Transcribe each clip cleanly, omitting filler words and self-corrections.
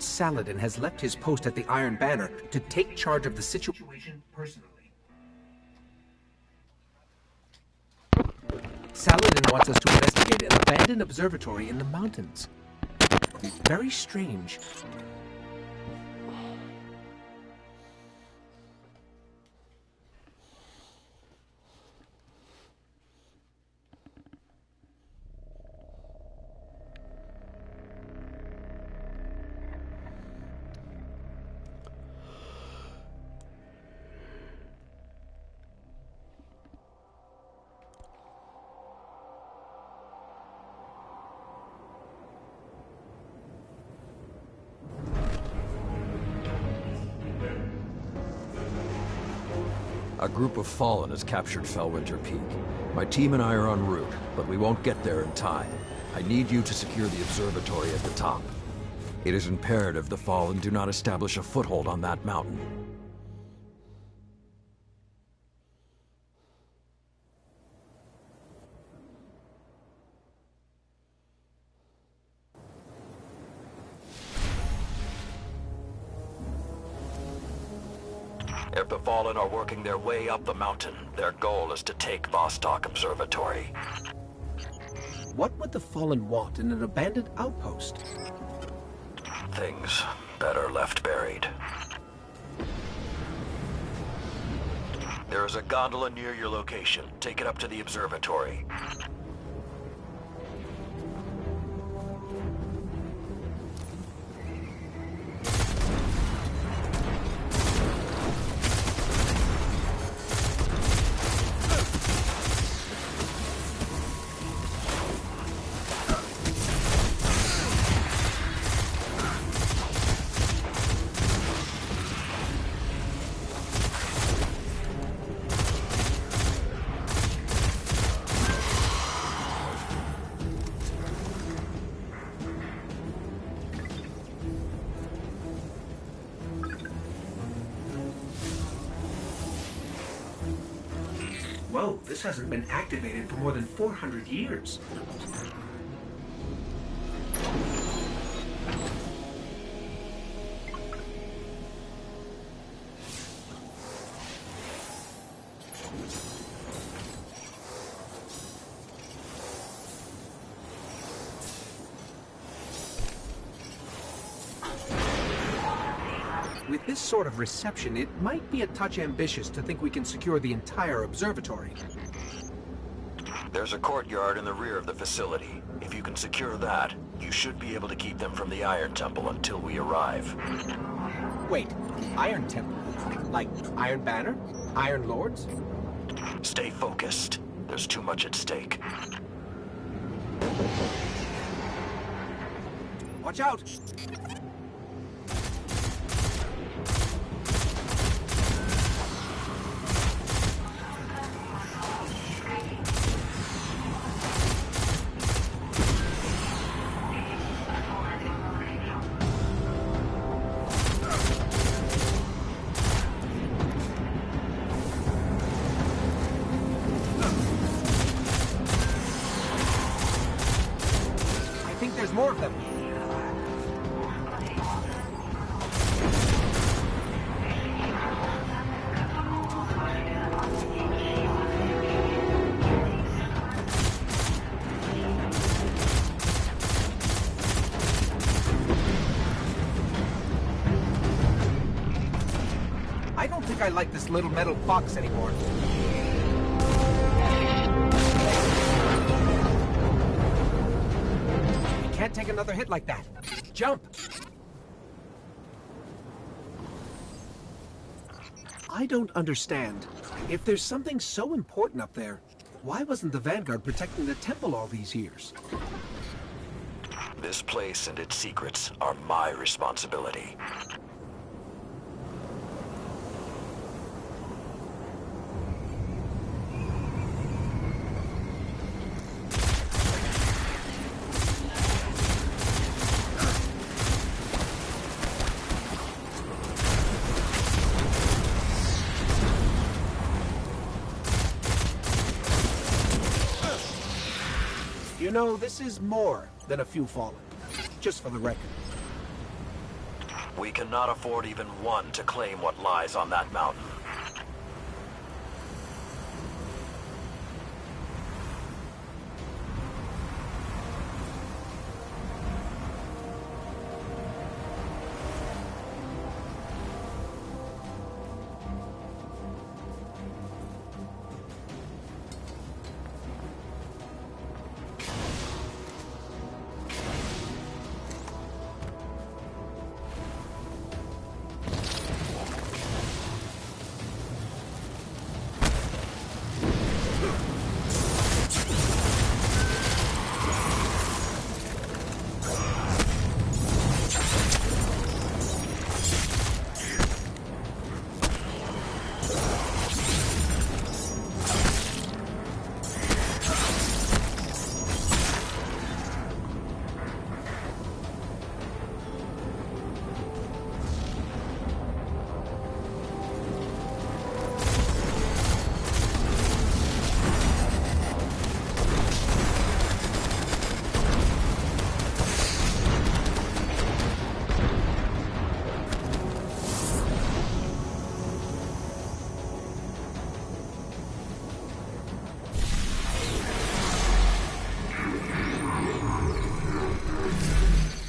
Saladin has left his post at the Iron Banner to take charge of the situation personally. Saladin wants us to investigate an abandoned observatory in the mountains. Very strange. A group of Fallen has captured Fellwinter Peak. My team and I are en route, but we won't get there in time. I need you to secure the observatory at the top. It is imperative the Fallen do not establish a foothold on that mountain. If the Fallen are working their way up the mountain, their goal is to take Vostok Observatory. What would the Fallen want in an abandoned outpost? Things better left buried. There is a gondola near your location. Take it up to the observatory. Whoa, this hasn't been activated for more than 400 years. With this sort of reception, it might be a touch ambitious to think we can secure the entire observatory. There's a courtyard in the rear of the facility. If you can secure that, you should be able to keep them from the Iron Temple until we arrive. Wait, Iron Temple? Like Iron Banner? Iron Lords? Stay focused. There's too much at stake. Watch out! There's more of them. I don't think I like this little metal box anymore. Can't take another hit like that. Jump! I don't understand. If there's something so important up there, why wasn't the Vanguard protecting the temple all these years? This place and its secrets are my responsibility. You know, this is more than a few Fallen. Just for the record. We cannot afford even one to claim what lies on that mountain.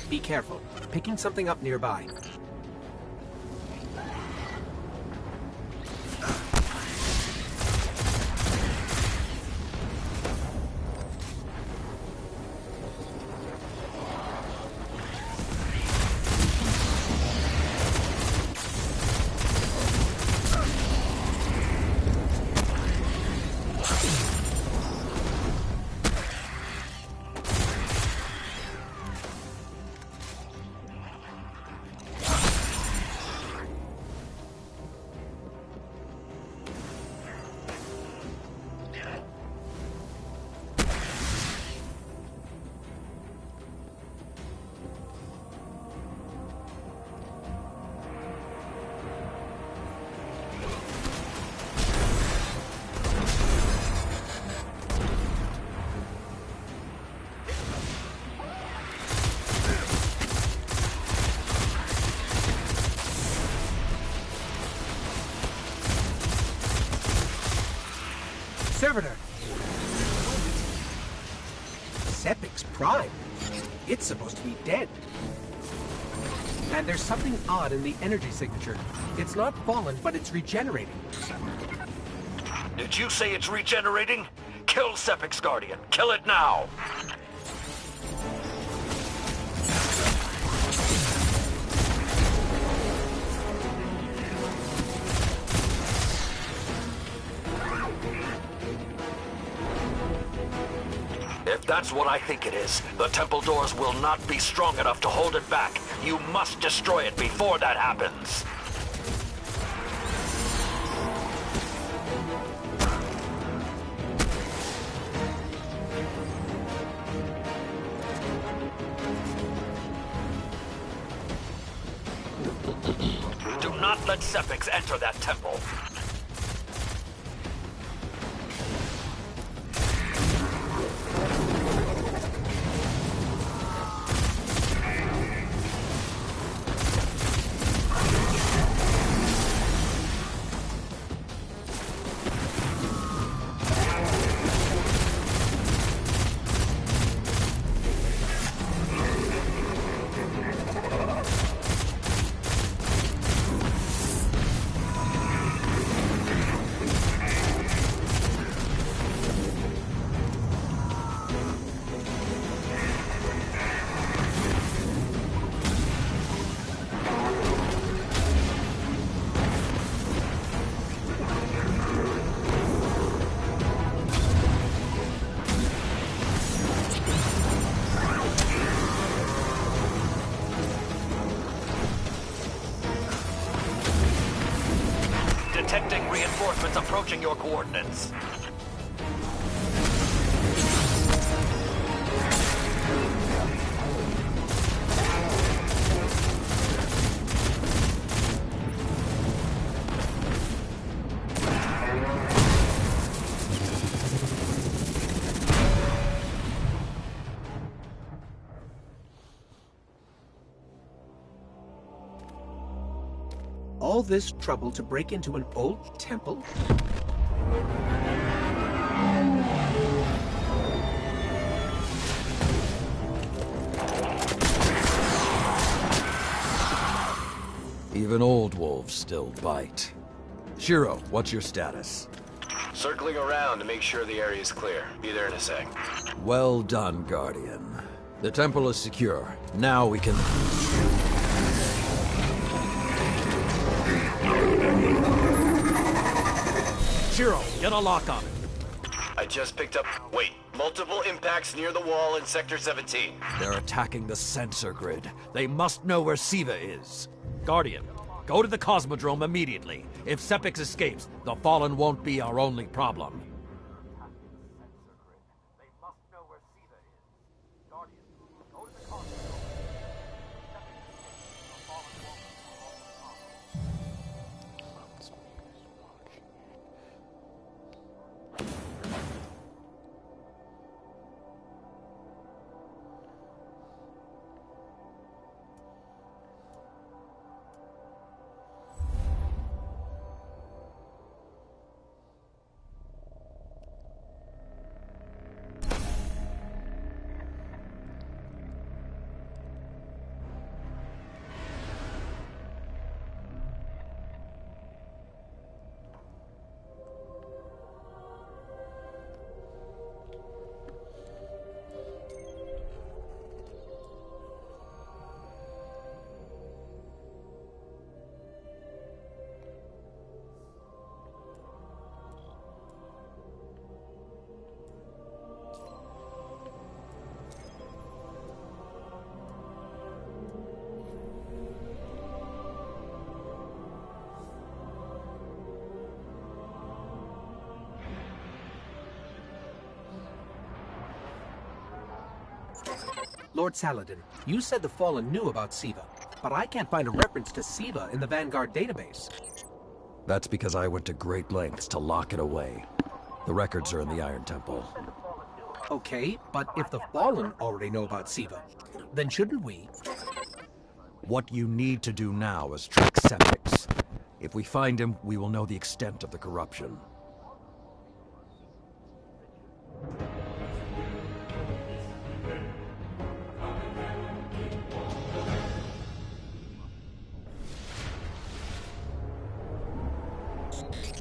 Be careful. Picking something up nearby. Servitor! Sepix Prime? It's supposed to be dead. And there's something odd in the energy signature. It's not fallen, but it's regenerating. Did you say it's regenerating? Kill Sepix Guardian. Kill it now! If that's what I think it is, the temple doors will not be strong enough to hold it back. You must destroy it before that happens. Do not let Sepix enter that temple. Detecting reinforcements approaching your coordinates. All this trouble to break into an old temple? Even old wolves still bite. Shiro, what's your status? Circling around to make sure the area is clear. Be there in a sec. Well done, Guardian. The temple is secure. Now we can... Shiro, get a lock on it. I just picked up... Wait. Multiple impacts near the wall in Sector 17. They're attacking the sensor grid. They must know where Siva is. Guardian, go to the Cosmodrome immediately. If Xepix escapes, the Fallen won't be our only problem. Lord Saladin, you said the Fallen knew about Siva, but I can't find a reference to Siva in the Vanguard database. That's because I went to great lengths to lock it away. The records are in the Iron Temple. Okay, but if the Fallen already know about Siva, then shouldn't we? What you need to do now is track Xepix. If we find him, we will know the extent of the corruption.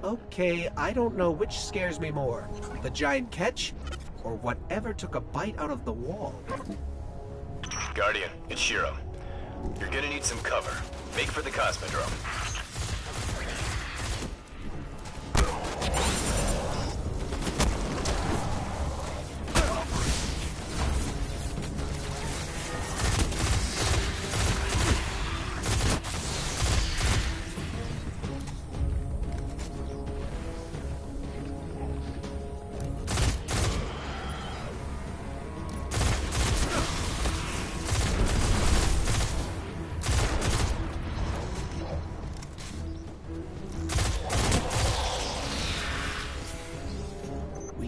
Okay, I don't know which scares me more, the giant catch, or whatever took a bite out of the wall. Guardian, it's Shiro. You're gonna need some cover. Make for the Cosmodrome.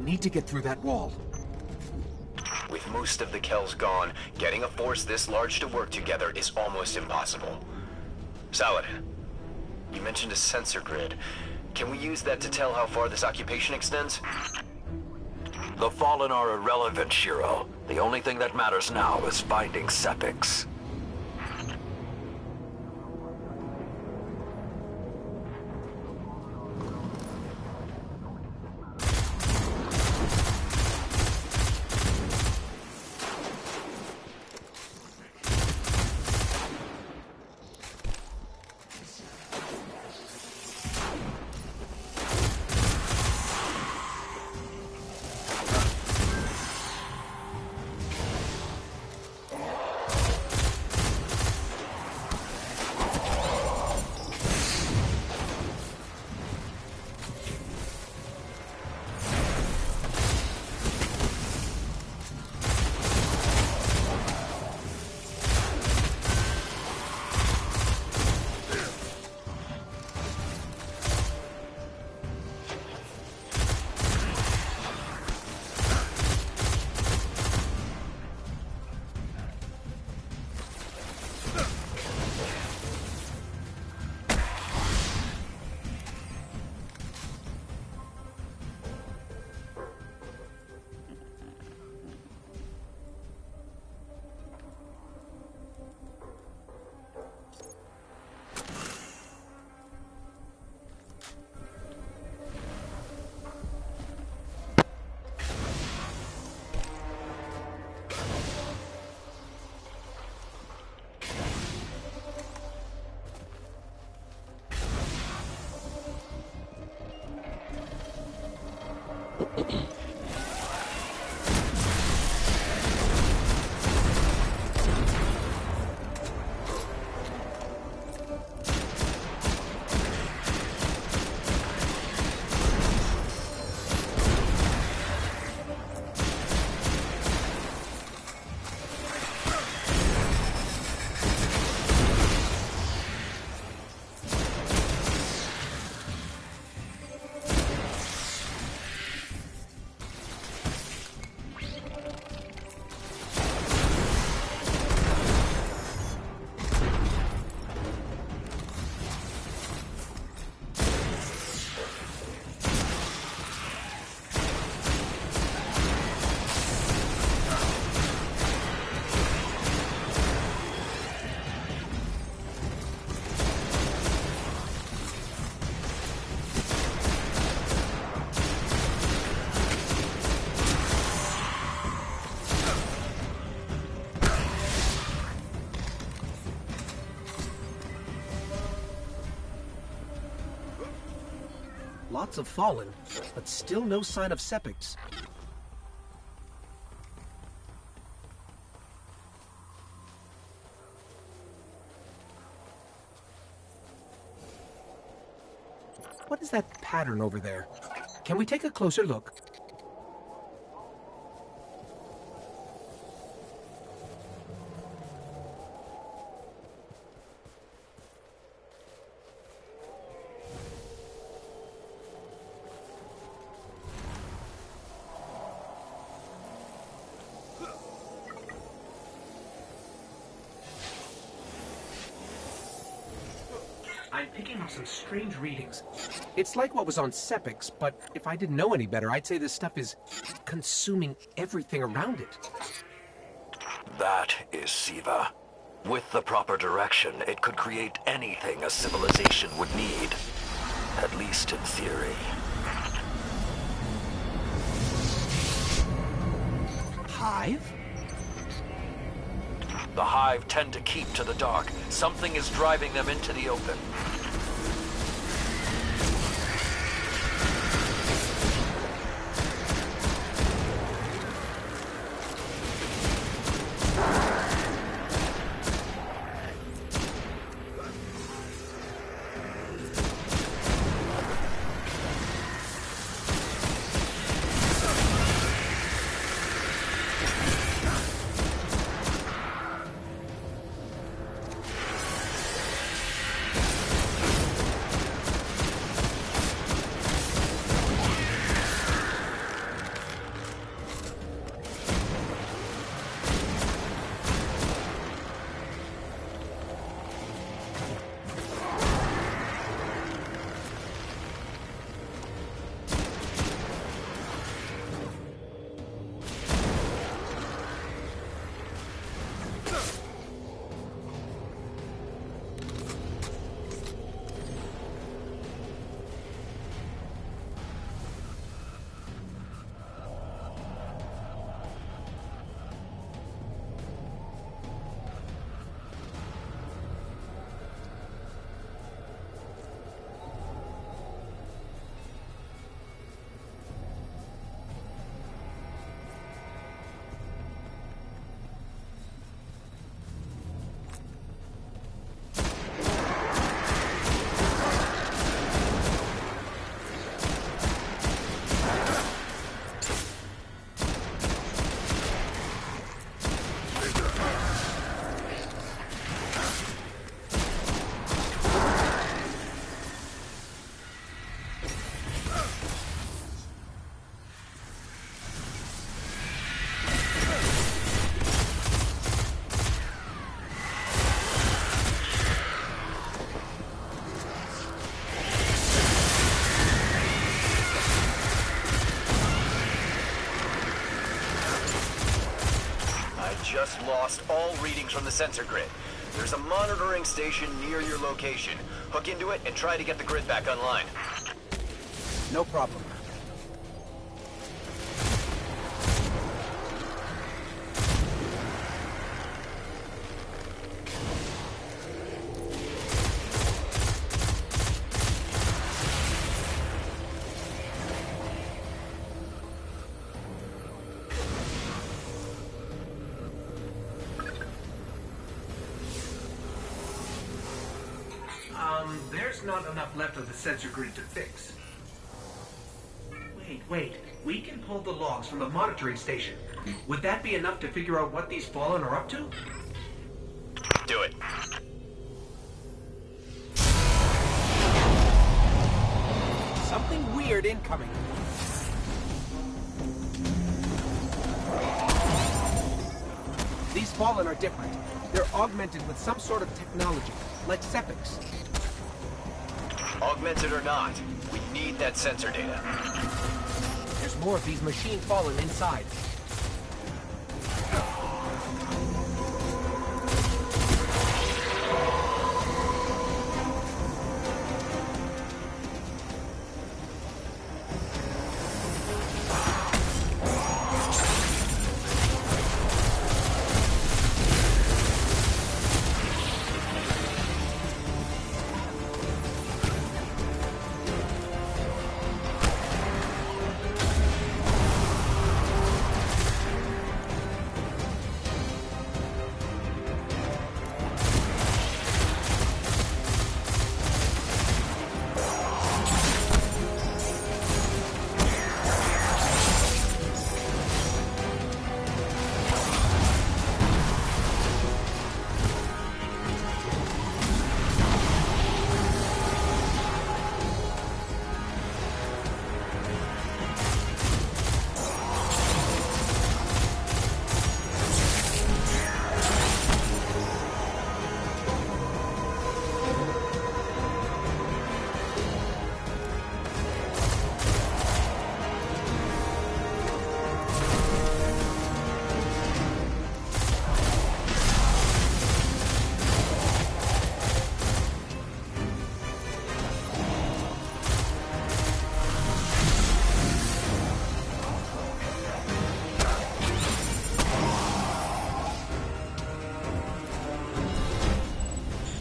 Need to get through that wall. With most of the Kells gone, getting a force this large to work together is almost impossible. Saladin, you mentioned a sensor grid. Can we use that to tell how far this occupation extends? The Fallen are irrelevant, Shiro. The only thing that matters now is finding Xepix. Lots of Fallen, but still no sign of xXpsycho. What is that pattern over there? Can we take a closer look? I'm picking up some strange readings. It's like what was on xXpsycho, but if I didn't know any better, I'd say this stuff is consuming everything around it. That is Siva. With the proper direction, it could create anything a civilization would need. At least in theory. Hive? The Hive tend to keep to the dark. Something is driving them into the open. Just lost all readings from the sensor grid. There's a monitoring station near your location. Hook into it and try to get the grid back online. No problem. There's not enough left of the sensor grid to fix. Wait. We can pull the logs from the monitoring station. Would that be enough to figure out what these Fallen are up to? Do it. Something weird incoming. These Fallen are different. They're augmented with some sort of technology, like xXpsycho. Augmented or not, we need that sensor data. There's more of these machine Fallen inside.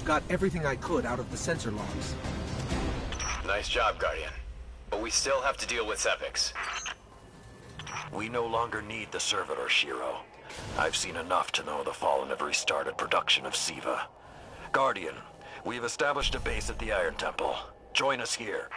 Got everything I could out of the sensor logs. Nice job, Guardian. But we still have to deal with xXpsycho. We no longer need the servitor, Shiro. I've seen enough to know the Fallen have restarted production of SIVA. Guardian, we've established a base at the Iron Temple. Join us here.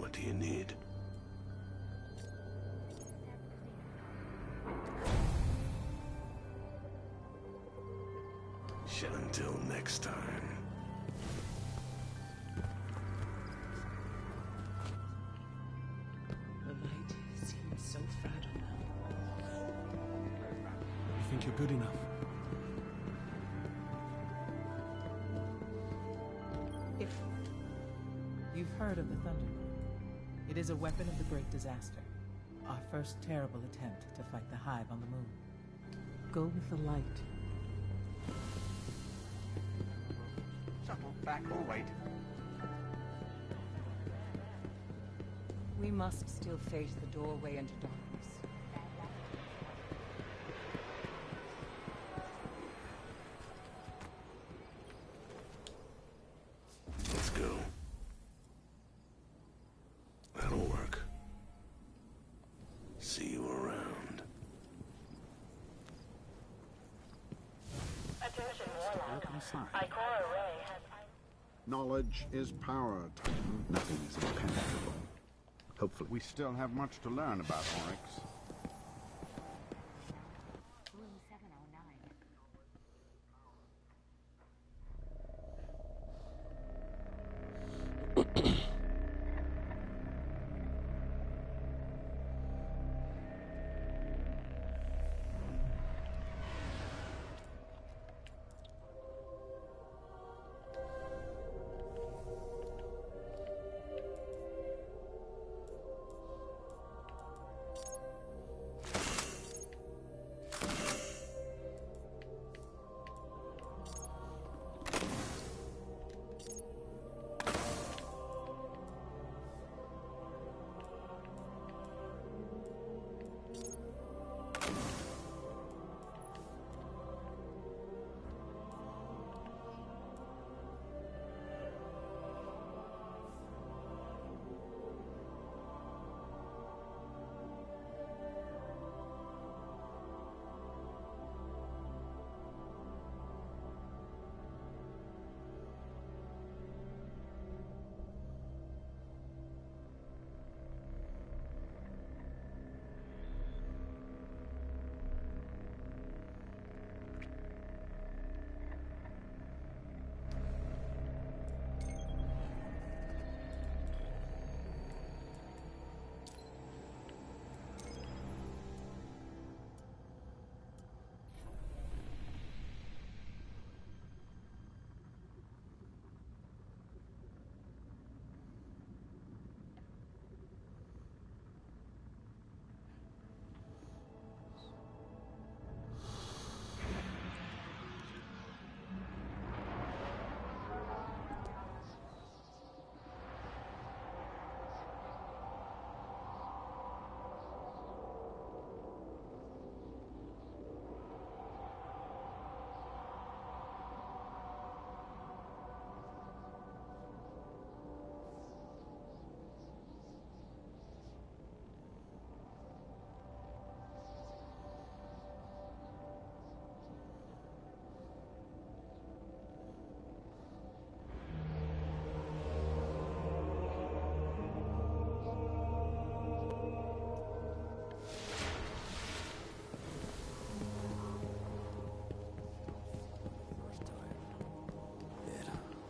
What do you need? Until next time. The light seems so fragile now. You think you're good enough? If you've heard of the Thunder, it is a weapon of the Great Disaster. Our first terrible attempt to fight the Hive on the moon. Go with the light. Shuttle back or wait. We must still face the doorway into darkness. Let's go. That'll work. See you around. Attention, Warlock. Welcome, sire. Ikora Ray has... Knowledge is power, Titan. Nothing is impenetrable. Hopefully. We still have much to learn about Oryx. Room 709.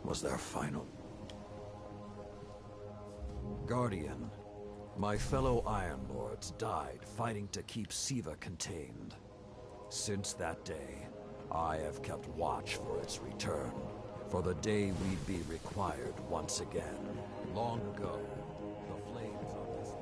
Was their final. Guardian, my fellow Iron Lords died fighting to keep Siva contained. Since that day, I have kept watch for its return, for the day we'd be required once again. Long ago, the flames of this...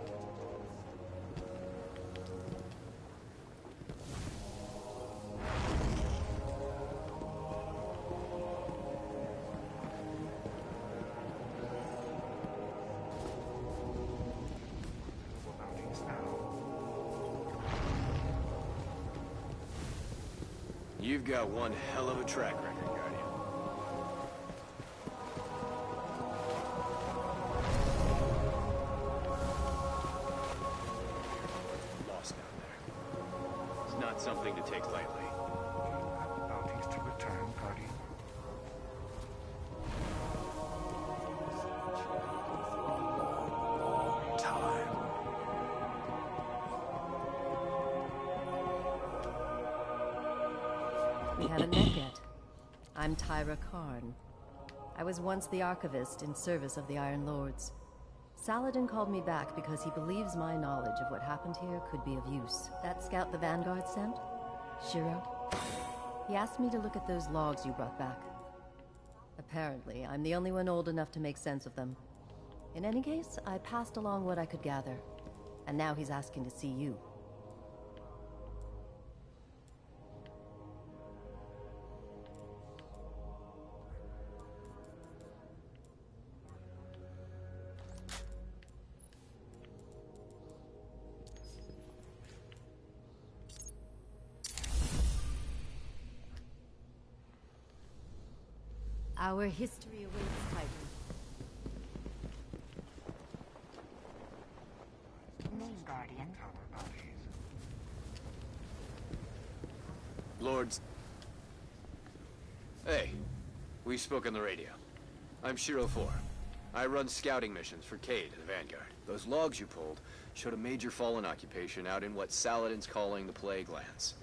You've got one hell of a track record, Guardian. Lost down there. It's not something to take lightly. Bounties to return, Guardian. We haven't met yet. I'm Tyra Karn. I was once the archivist in service of the Iron Lords. Saladin called me back because he believes my knowledge of what happened here could be of use. That scout the Vanguard sent? Shiro? He asked me to look at those logs you brought back. Apparently, I'm the only one old enough to make sense of them. In any case, I passed along what I could gather. And now he's asking to see you. Our history awaits, Titan. Name, Guardian. Lords. Hey, we spoke on the radio. I'm Shiro 4. I run scouting missions for Cade, the Vanguard. Those logs you pulled showed a major Fallen occupation out in what Saladin's calling the Plague Lands.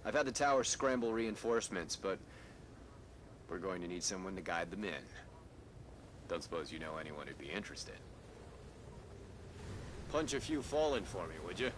I've had the tower scramble reinforcements, but we're going to need someone to guide them in. Don't suppose you know anyone who'd be interested. Punch a few Fallen for me, would you?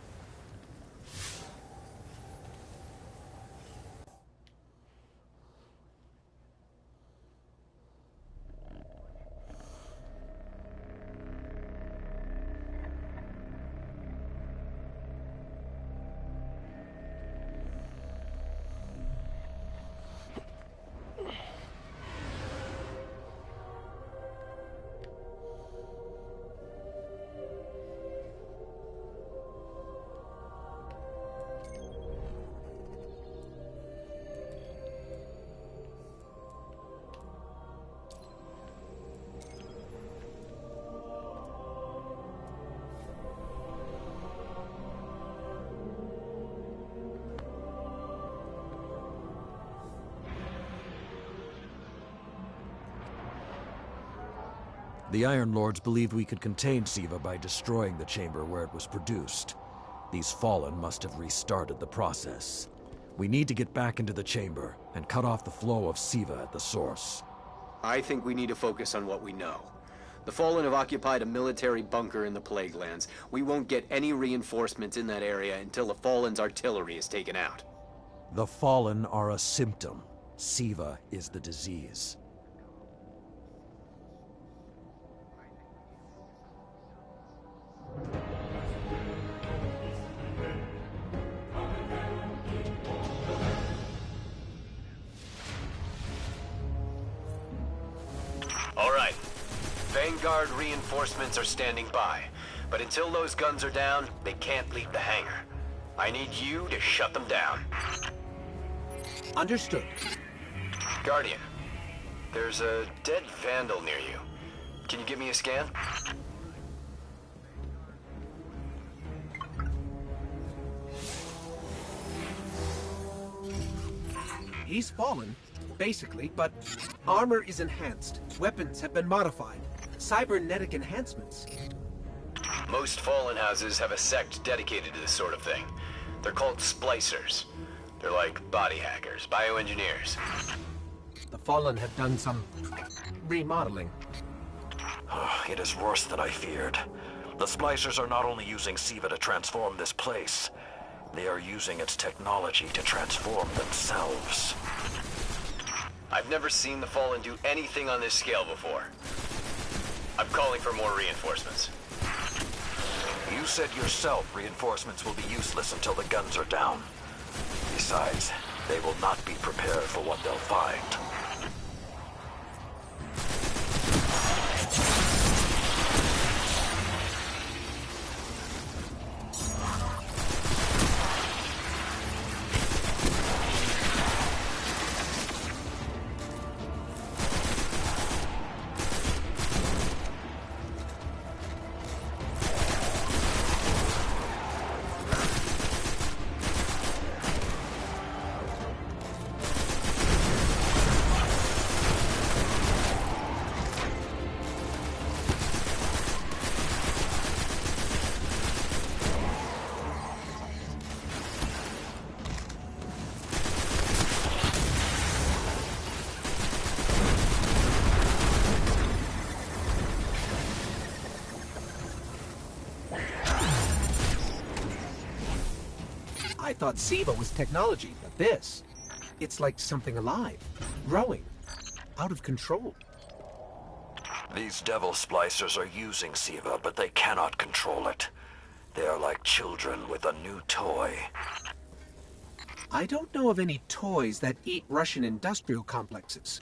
The Iron Lords believed we could contain Siva by destroying the chamber where it was produced. These Fallen must have restarted the process. We need to get back into the chamber and cut off the flow of Siva at the source. I think we need to focus on what we know. The Fallen have occupied a military bunker in the Plague Lands. We won't get any reinforcements in that area until the Fallen's artillery is taken out. The Fallen are a symptom. Siva is the disease. All right. Vanguard reinforcements are standing by. But until those guns are down, they can't leave the hangar. I need you to shut them down. Understood. Guardian, there's a dead Vandal near you. Can you give me a scan? He's fallen, basically, but armor is enhanced. Weapons have been modified. Cybernetic enhancements. Most Fallen houses have a sect dedicated to this sort of thing. They're called splicers. They're like body hackers, bioengineers. The Fallen have done some remodeling. It is worse than I feared. The splicers are not only using Siva to transform this place, they are using its technology to transform themselves. I've never seen the Fallen do anything on this scale before. I'm calling for more reinforcements. You said yourself reinforcements will be useless until the guns are down. Besides, they will not be prepared for what they'll find. thought SIVA was technology, but this... It's like something alive, growing, out of control. These devil splicers are using SIVA, but they cannot control it. They are like children with a new toy. I don't know of any toys that eat Russian industrial complexes.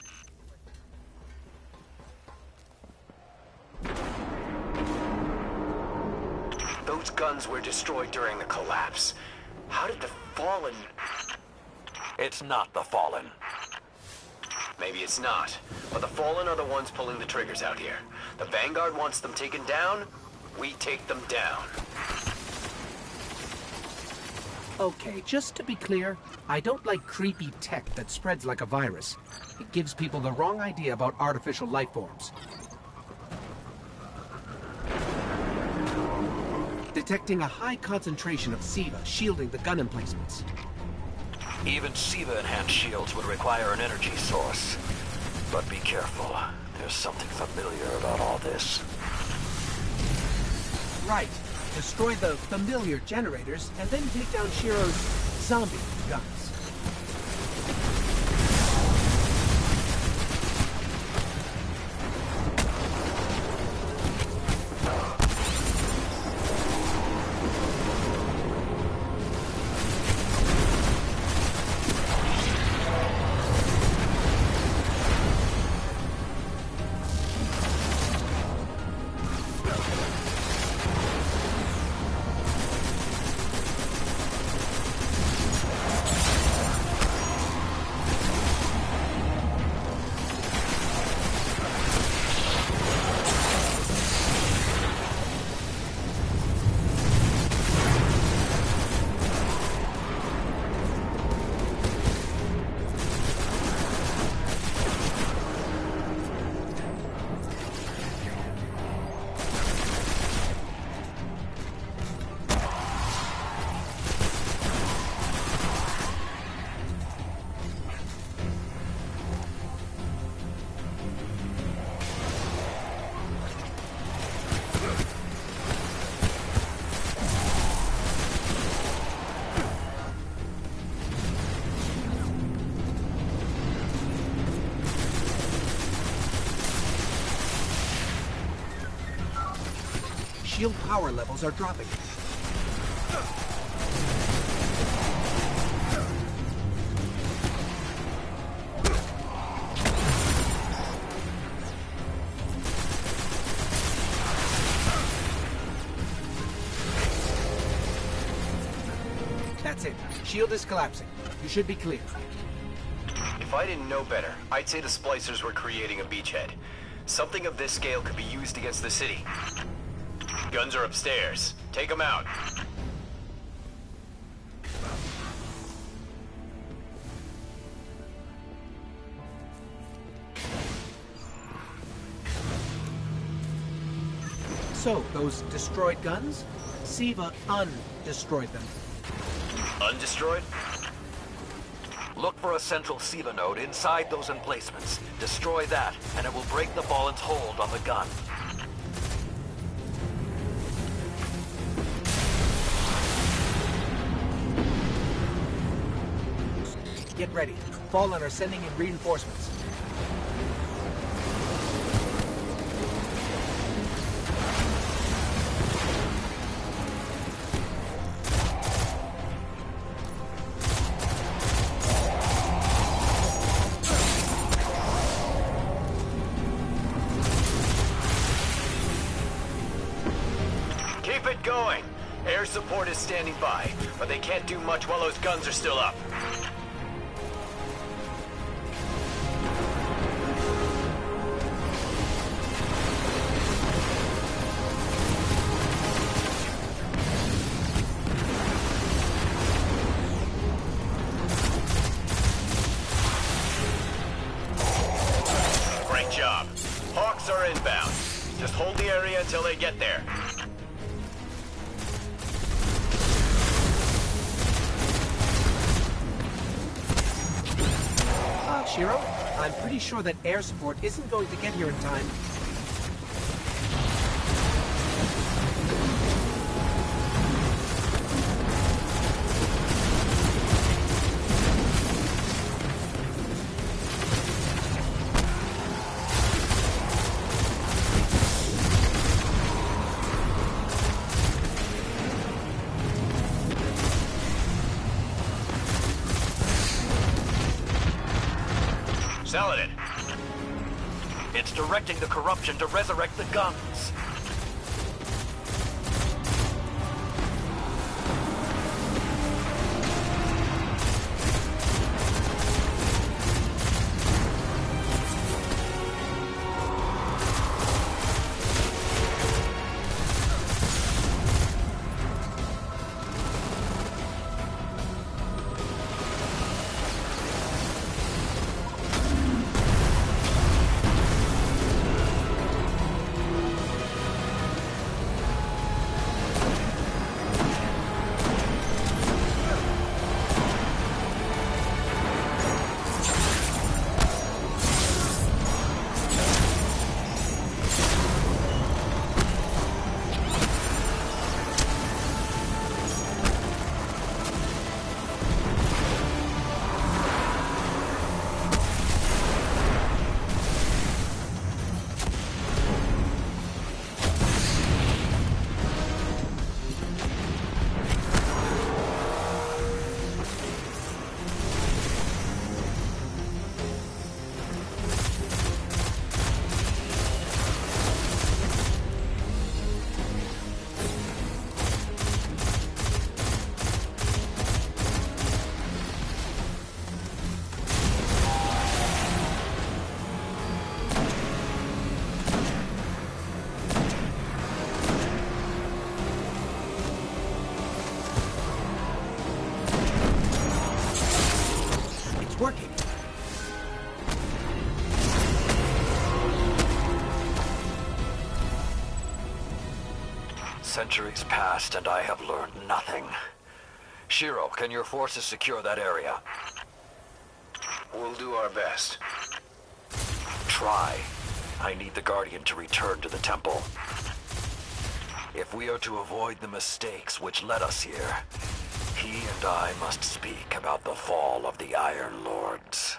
Those guns were destroyed during the collapse. How did the Fallen... It's not the Fallen. Maybe it's not, but the Fallen are the ones pulling the triggers out here. The Vanguard wants them taken down, we take them down. Okay, just to be clear, I don't like creepy tech that spreads like a virus. It gives people the wrong idea about artificial life forms. Detecting a high concentration of SIVA shielding the gun emplacements. Even SIVA-enhanced shields would require an energy source. But be careful. There's something familiar about all this. Right. Destroy the familiar generators, and then take down Shiro's zombie guns. Shield power levels are dropping. That's it. Shield is collapsing. You should be clear. If I didn't know better, I'd say the splicers were creating a beachhead. Something of this scale could be used against the city. Guns are upstairs. Take them out. So, those destroyed guns? SIVA undestroyed them. Undestroyed? Look for a central SIVA node inside those emplacements. Destroy that, and it will break the Fallen's hold on the gun. Get ready. Fallen are sending in reinforcements. Keep it going. Air support is standing by, but they can't do much while those guns are still up. Great job. Hawks are inbound. Just hold the area until they get there. Shiro, I'm pretty sure that air support isn't going to get here in time. Saladin. It's directing the corruption to resurrect the guns. Working. Centuries passed and I have learned nothing. Shiro, can your forces secure that area? We'll do our best. Try. I need the Guardian to return to the temple. If we are to avoid the mistakes which led us here, he and I must speak about the fall of the Iron Lords.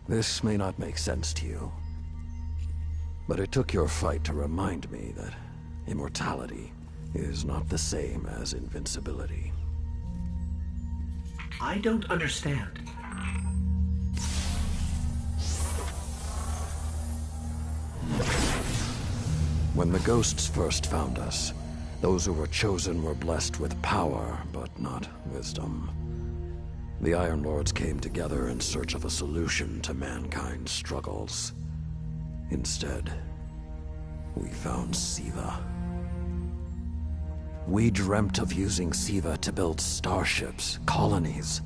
This may not make sense to you, but it took your fight to remind me that immortality is not the same as invincibility. I don't understand. When the ghosts first found us, those who were chosen were blessed with power, but not wisdom. The Iron Lords came together in search of a solution to mankind's struggles. Instead, we found Siva. We dreamt of using Siva to build starships, colonies.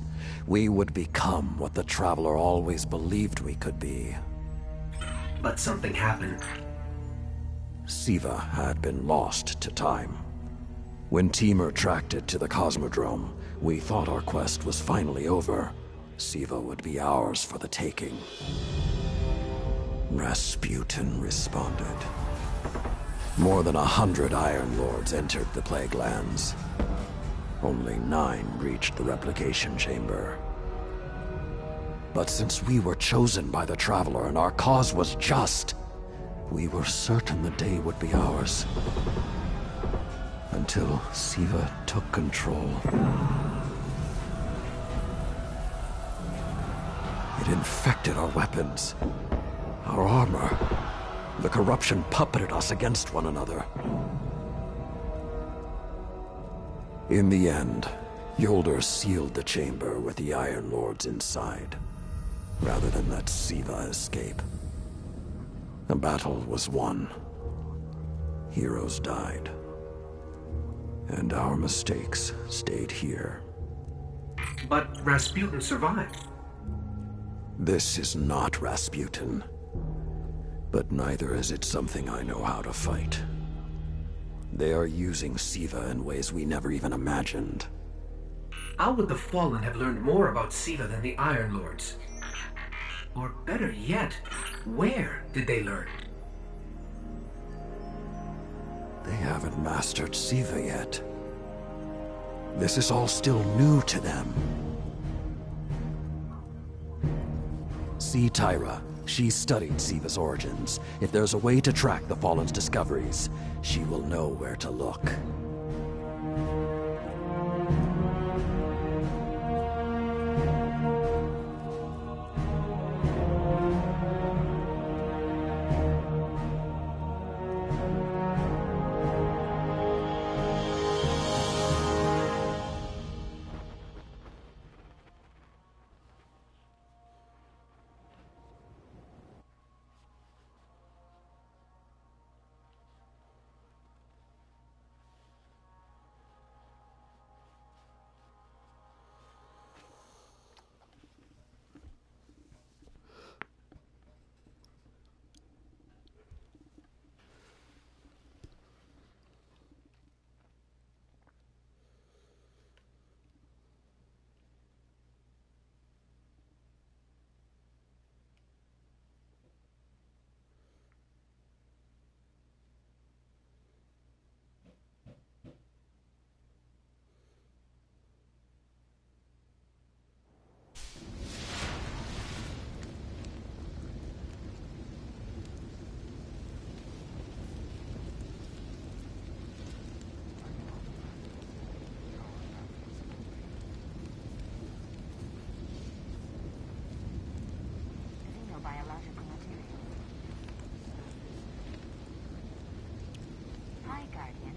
We would become what the Traveler always believed we could be. But something happened. Siva had been lost to time. When Temur tracked it to the Cosmodrome, we thought our quest was finally over. Siva would be ours for the taking. Rasputin responded. More than 100 Iron Lords entered the Plague Lands. Only 9 reached the replication chamber. But since we were chosen by the Traveler and our cause was just, we were certain the day would be ours. Until Siva took control. It infected our weapons, our armor. The corruption puppeted us against one another. In the end, Yolder sealed the chamber with the Iron Lords inside, rather than let Siva escape. The battle was won. Heroes died. And our mistakes stayed here. But Rasputin survived. This is not Rasputin. But neither is it something I know how to fight. They are using Siva in ways we never even imagined. How would the Fallen have learned more about Siva than the Iron Lords? Or better yet, where did they learn? They haven't mastered Siva yet. This is all still new to them. See Tyra. She studied Siva's origins. If there's a way to track the Fallen's discoveries, she will know where to look. Biological material. Hi, Guardian.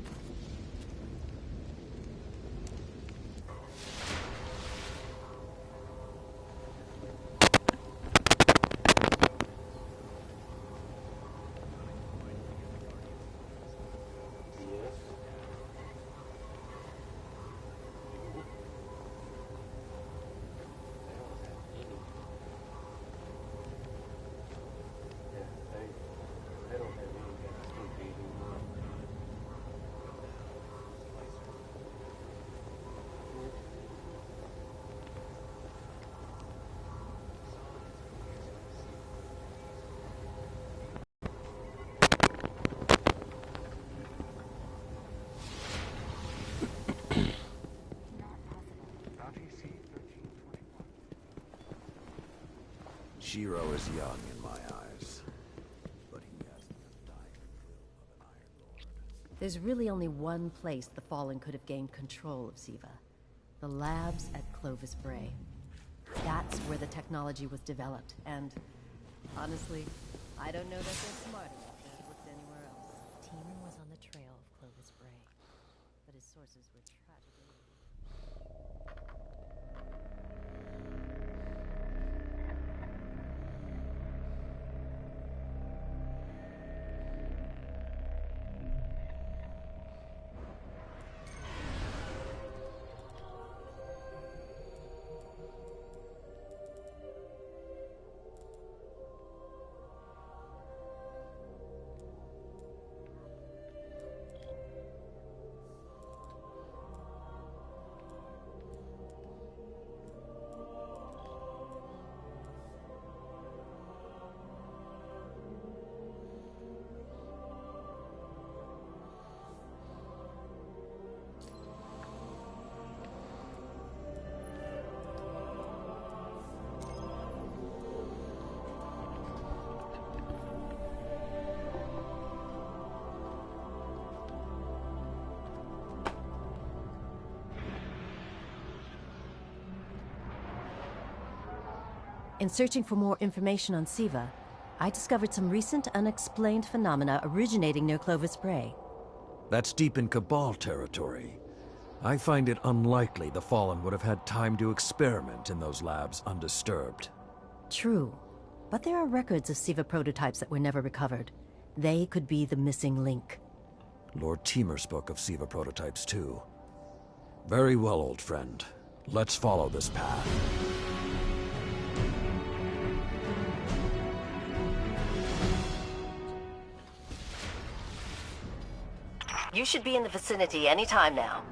Shiro is young in my eyes, but he has the undying will of an Iron Lord. There's really only one place the Fallen could have gained control of Siva. The labs at Clovis Bray. That's where the technology was developed, and honestly, I don't know that they're smart enough to have looked anywhere else. Tiemann was on the trail of Clovis Bray, but his sources were tragically... In searching for more information on Siva, I discovered some recent unexplained phenomena originating near Clovis Bray. That's deep in Cabal territory. I find it unlikely the Fallen would have had time to experiment in those labs undisturbed. True, but there are records of Siva prototypes that were never recovered. They could be the missing link. Lord Teemer spoke of Siva prototypes too. Very well, old friend. Let's follow this path. You should be in the vicinity any time now.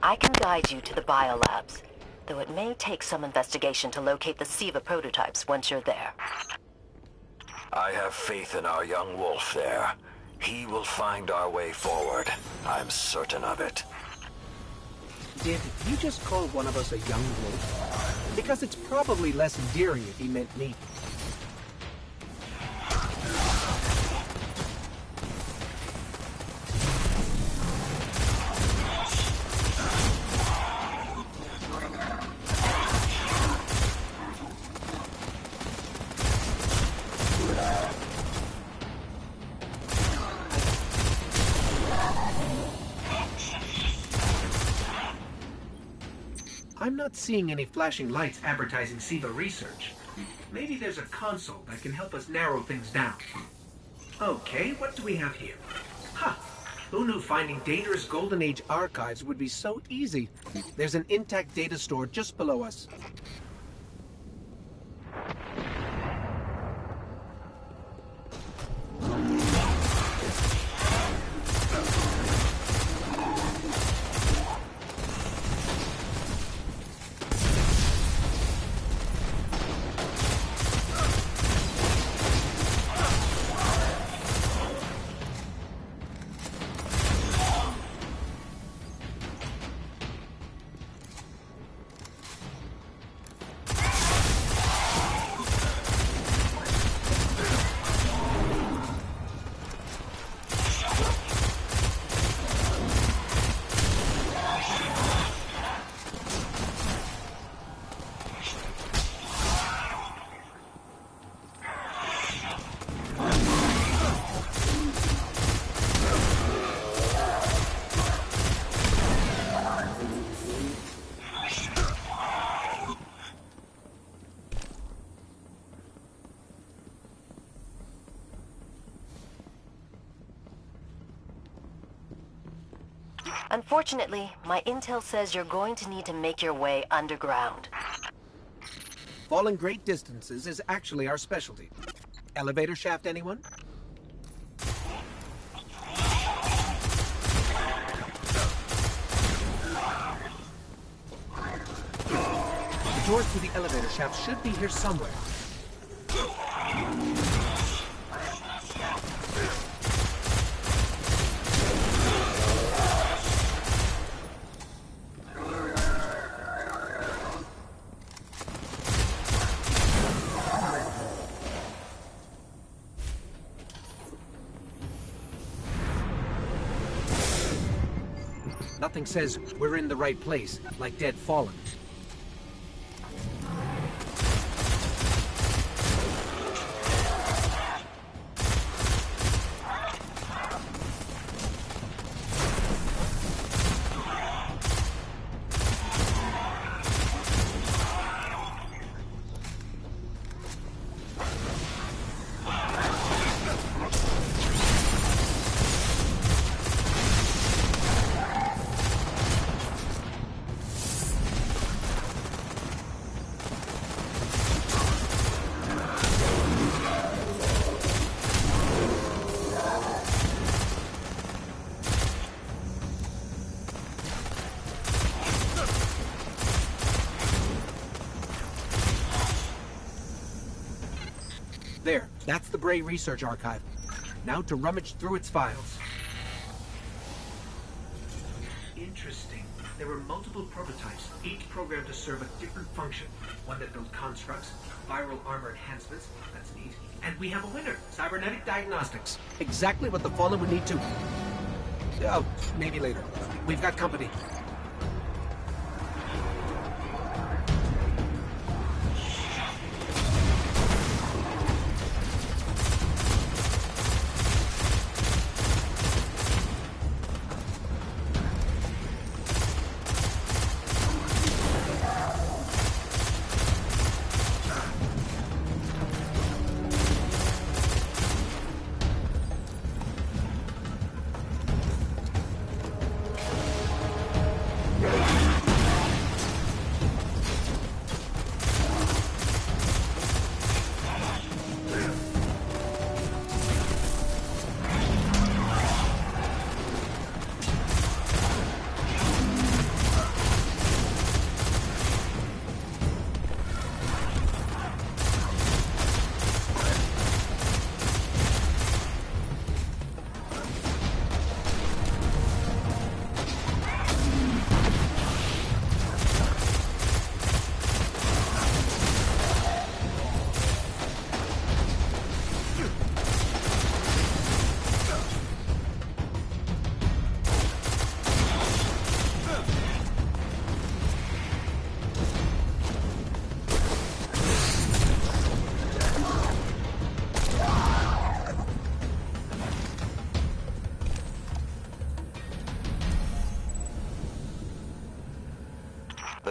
I can guide you to the biolabs, though it may take some investigation to locate the SIVA prototypes once you're there. I have faith in our young wolf there. He will find our way forward. I'm certain of it. Did you just call one of us a young wolf? Because it's probably less endearing if he meant me. I'm not seeing any flashing lights advertising SIVA research. Maybe there's a console that can help us narrow things down. Okay, what do we have here? Huh. Who knew finding dangerous Golden Age archives would be so easy? There's an intact data store just below us. Unfortunately, my intel says you're going to need to make your way underground. Falling great distances is actually our specialty. Elevator shaft, anyone? The doors to the elevator shaft should be here somewhere. Nothing says we're in the right place, like Dead Fallen. There, that's the Bray Research Archive. Now to rummage through its files. Interesting. There were multiple prototypes, each programmed to serve a different function. One that built constructs, viral armor enhancements, that's neat. And we have a winner, cybernetic diagnostics. Exactly what the Fallen would need to... Oh, maybe later. We've got company.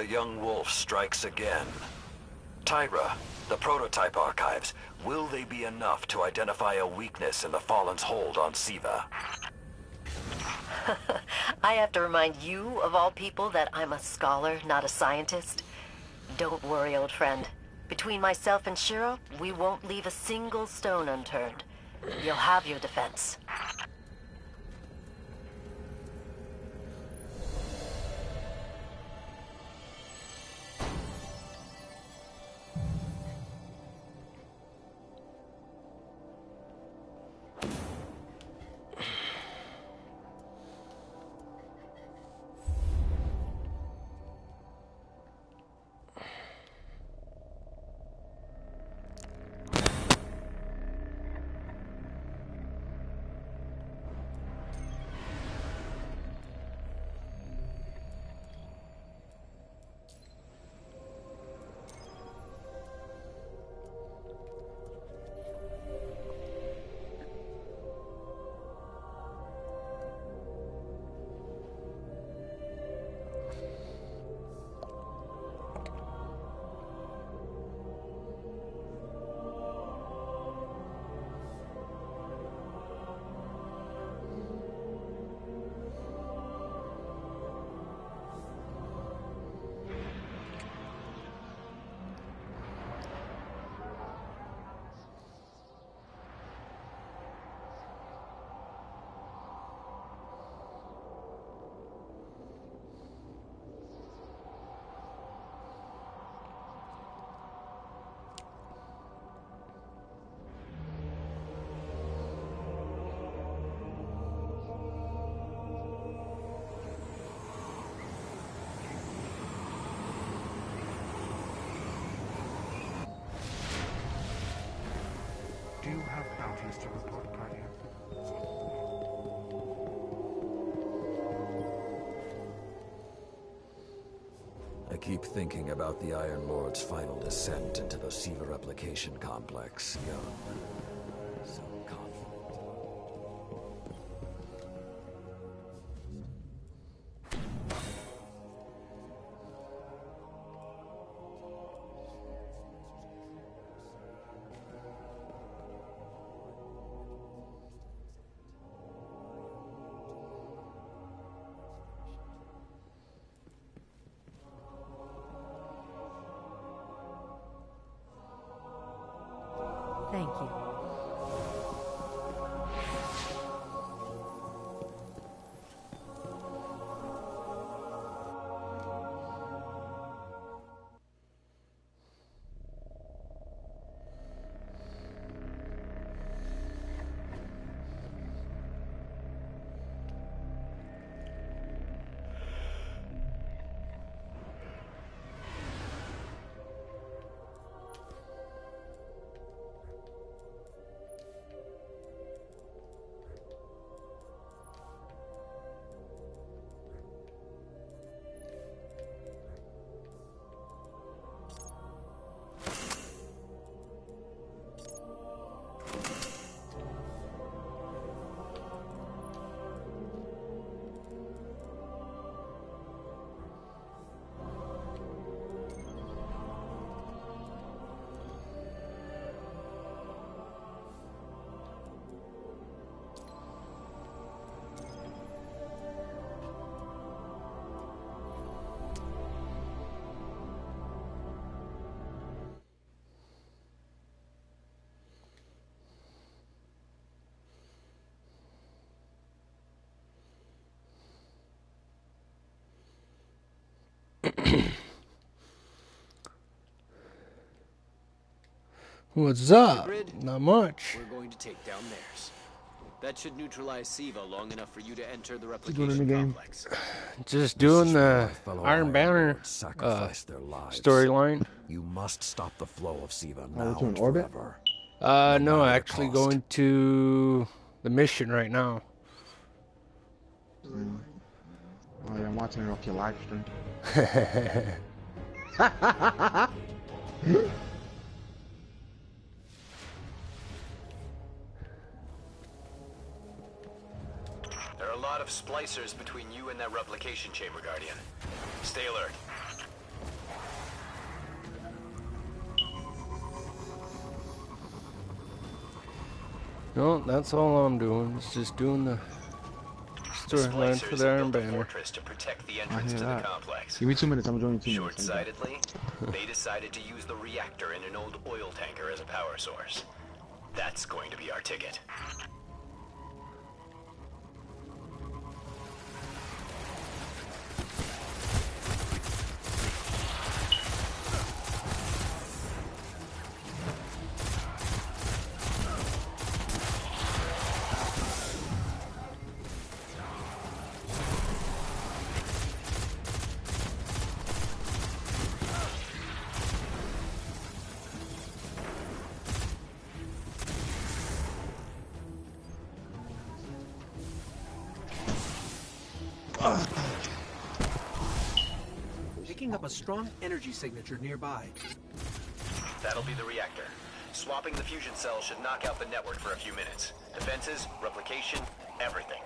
The young wolf strikes again. Tyra, the prototype archives, will they be enough to identify a weakness in the Fallen's hold on Siva? I have to remind you, of all people, that I'm a scholar, not a scientist. Don't worry, old friend. Between myself and Shiro, we won't leave a single stone unturned. You'll have your defense. Do you have bounties to report, Guardian? I keep thinking about the Iron Lord's final descent into the Siva replication complex. Young, so confident. Thank you. What's up? Not much. We're going to take down theirs. That should neutralize Siva long enough for you to enter the What's doing in the replication game? complex. Just doing the Iron Banner storyline. You must stop the flow of Siva Oh, now to an and orbit? forever. No, actually going to the mission right now. Oh yeah, I'm watching it off your live stream. There are a lot of splicers between you and that replication chamber, Guardian. Stay alert. No, that's all I'm doing. It's just doing the storyline for the Iron Banner. To protect the entrance to the complex. Give me 2 minutes. I'm joining 2 minutes. Short-sightedly, they decided to use the reactor in an old oil tanker as a power source. That's going to be our ticket. Picking up a strong energy signature nearby. That'll be the reactor. Swapping the fusion cell should knock out the network for a few minutes. Defenses, replication, everything.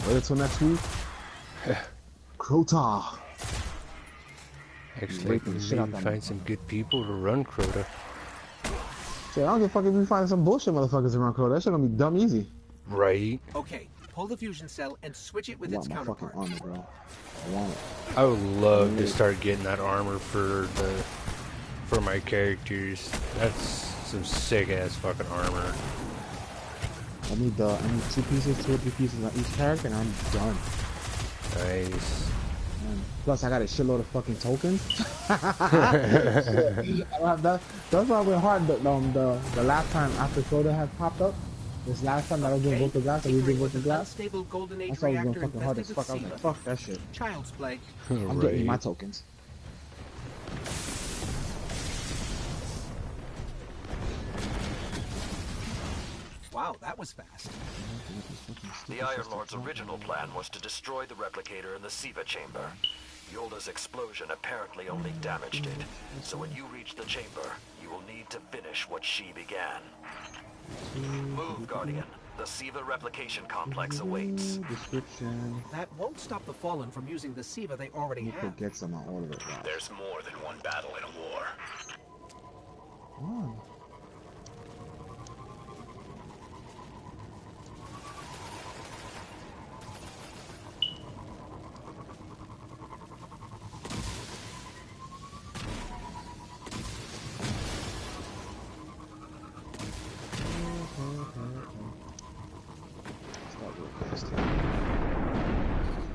Wait until next week. Crota. Actually, maybe find some good people to run Crota. Shit, I don't give a fuck if we find some bullshit motherfuckers around Crota. That shit gonna be dumb easy. Right. Okay, pull the fusion cell and switch it with its counterpart. Fucking armor, bro. I want it. I would love to start getting that armor for my characters. That's some sick ass fucking armor. I need 2 pieces, 2 or 3 pieces on each character, and I'm done. Nice. Plus, I got a shitload of fucking tokens. That's why I went hard. The last time after Crota had popped up, this last time that I was doing Vocal Glass, and we did Vocal Glass, that's why I was going fucking hard as fuck. I was like, fuck that shit. Child's play. I'm getting my tokens. Wow, that was fast. The Iron Lord's original plan was to destroy the replicator in the Siva chamber. Yolda's explosion apparently only damaged it. So when you reach the chamber, you will need to finish what she began. Move, Guardian. The Siva replication complex awaits. Description. That won't stop the Fallen from using the Siva they already have. Get some of all of it. There's more than one battle in a war. Oh.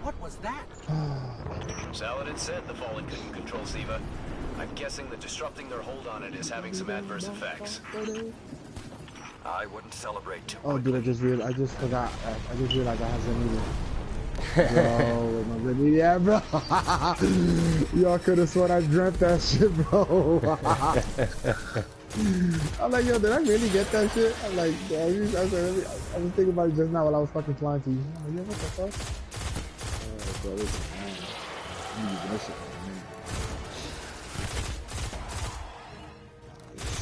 What was that? Saladin said the Fallen couldn't control Siva. I'm guessing that disrupting their hold on it is having some adverse effects. I wouldn't celebrate too Oh, dude, I just forgot. I just realized I have some media. Bro, my good media, bro. Y'all could have sworn I dreamt that shit, bro. I'm like, yo, did I really get that shit? I'm like, I was thinking about it just now while I was fucking flying to you. I'm like, yo, what the fuck? Bro, this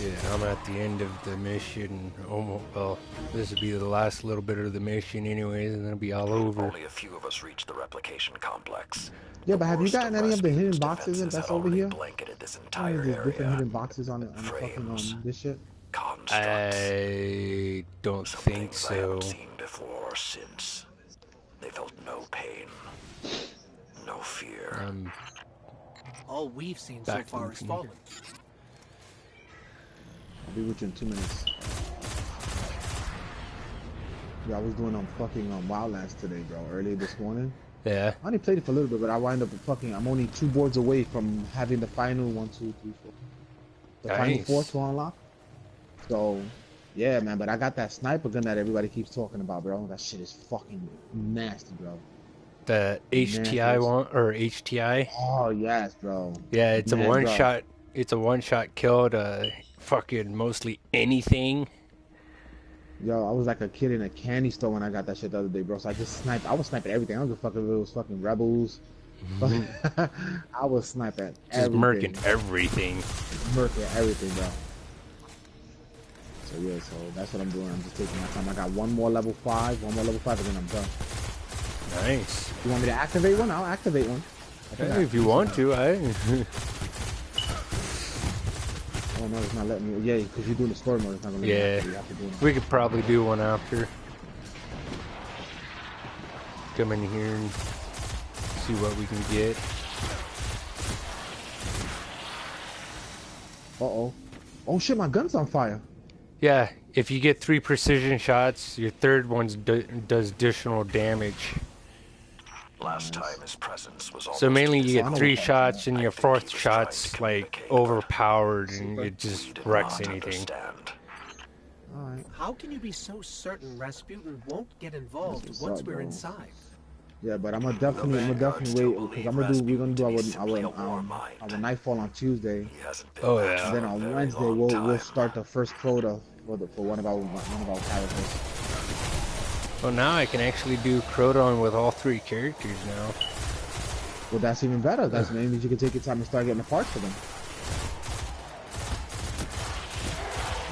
Yeah, I'm at the end of the mission. Well, this will be the last little bit of the mission anyways, and then it'll be all over. Only a few of us reached the replication complex. Yeah, but have you gotten any of the hidden boxes that's over here? Blanketed this entire There's area. different hidden boxes on the fucking this shit. I don't think so. I haven't seen before or since. They felt no pain, no fear. All we've seen so far is Fallen. I'll be with you in 2 minutes. Yeah, I was doing fucking Wildlands today, bro. Earlier this morning. Yeah. I only played it for a little bit, but I wind up I'm only 2 boards away from having the final 1, 2, 3, 4. The final 4 to unlock. So, yeah, man. But I got that sniper gun that everybody keeps talking about, bro. That shit is fucking nasty, bro. The HTI one or HTI? Oh yes, bro. Yeah, it's a one shot. It's a one-shot kill to fucking mostly anything. Yo, I was like a kid in a candy store when I got that shit the other day, bro. So I just sniped. I was sniping everything. I don't give a fuck if it was fucking rebels. I was sniping everything. Just murking everything. Murking everything, bro. So yeah, so that's what I'm doing. I'm just taking my time. I got one more level 5, and then I'm done. Nice. You want me to activate one? I'll activate one. Hey, if you want to, Oh no, it's not letting me. Yeah, because you're doing the story mode. It's not gonna let me. yeah. We could probably do one after. Come in here and see what we can get. Uh-oh. Oh shit, my gun's on fire. Yeah, if you get 3 precision shots, your third one does additional damage. Last time his presence was So mainly you get 3 shots and your 4th shot's like overpowered and it just wrecks anything. Alright. How can you be so certain Rasputin won't get involved once we're inside? Yeah, but I'm gonna definitely wait because we're gonna do our nightfall on Tuesday. Oh yeah. And then on Wednesday we'll start the first quota for one of our characters. Well, now I can actually do Croton with all 3 characters now. Well, that's even better. That means you can take your time and start getting the parts for them.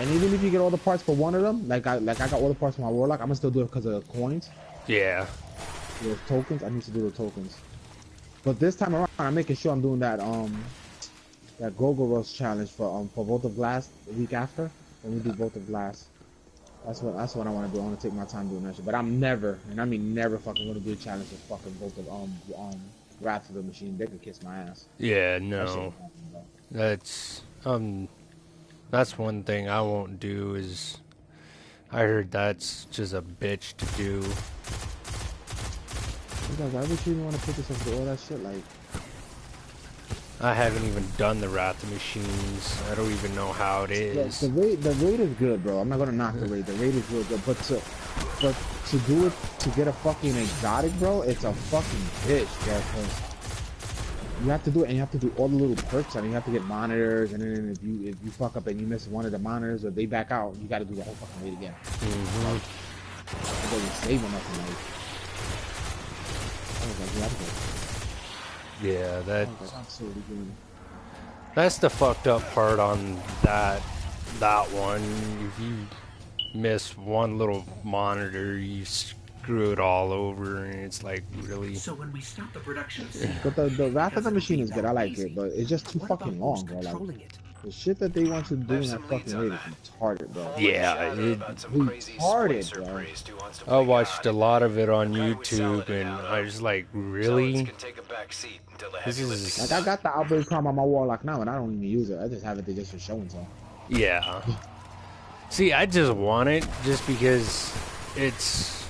And even if you get all the parts for one of them, like I got all the parts for my Warlock, I'm gonna still do it because of coins. Yeah. Those tokens, I need to do the tokens. But this time around, I'm making sure I'm doing that Gogo Rush challenge for Vault of Glass the week after. When we do Vault of Glass. That's what I want to do. I want to take my time doing that shit. But I'm never, and I mean never, fucking gonna do a challenge with fucking Vault of Wrath of the Machine. They could kiss my ass. Yeah, no. That's one thing I won't do is I heard that's just a bitch to do. Why would you even want to put yourself through all that shit? Like, I haven't even done the Wrath of Machines. I don't even know how it is. The raid is good, bro. I'm not gonna knock the raid. The raid is real good, but to do it to get a fucking exotic, bro, it's a fucking bitch, bro. Cause you have to do it, and you have to do all the little perks, and you have to get monitors, and then if you fuck up and you miss one of the monitors or they back out, you got to do the whole fucking raid again. Mm-hmm. It doesn't save them nothing. Like, yeah, that's the fucked up part on that one. If you miss one little monitor, you screw it all over, and it's like really. So when we stop the production, but the Wrath of the Machine is good. I like it, but it's just too fucking long, bro. Like, the shit that they want you to do in that fucking raid is retarded, bro. Yeah, retarded, bro. I watched a lot of it on YouTube, and I was like, really? This is like, I got the Outbreak Prime on my Warlock now, and I don't even use it. I just have it there just for showing something. Yeah. See, I just want it just because it's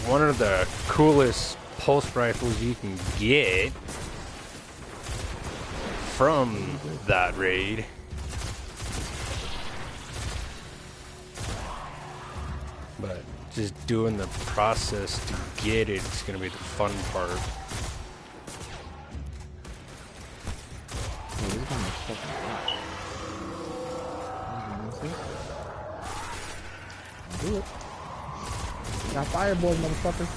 one of the coolest pulse rifles you can get from that raid. But just doing the process to get it is going to be the fun part. Do it. Got fireballs, motherfucker.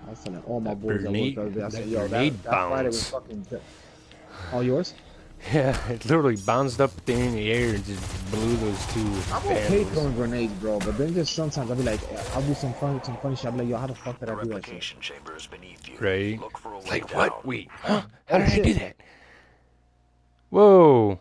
I was telling all my boys at work the other day. I said, yo, that Friday was fucking good. All yours? Yeah, it literally bounced up there in the air and just blew those two. I'm okay throwing grenades, bro, but then just sometimes I'll be like, I'll do some funny shit. I'll be like, yo, how the fuck did I do that shit? Right? Like, what? Wait, huh? How did I do that? Whoa.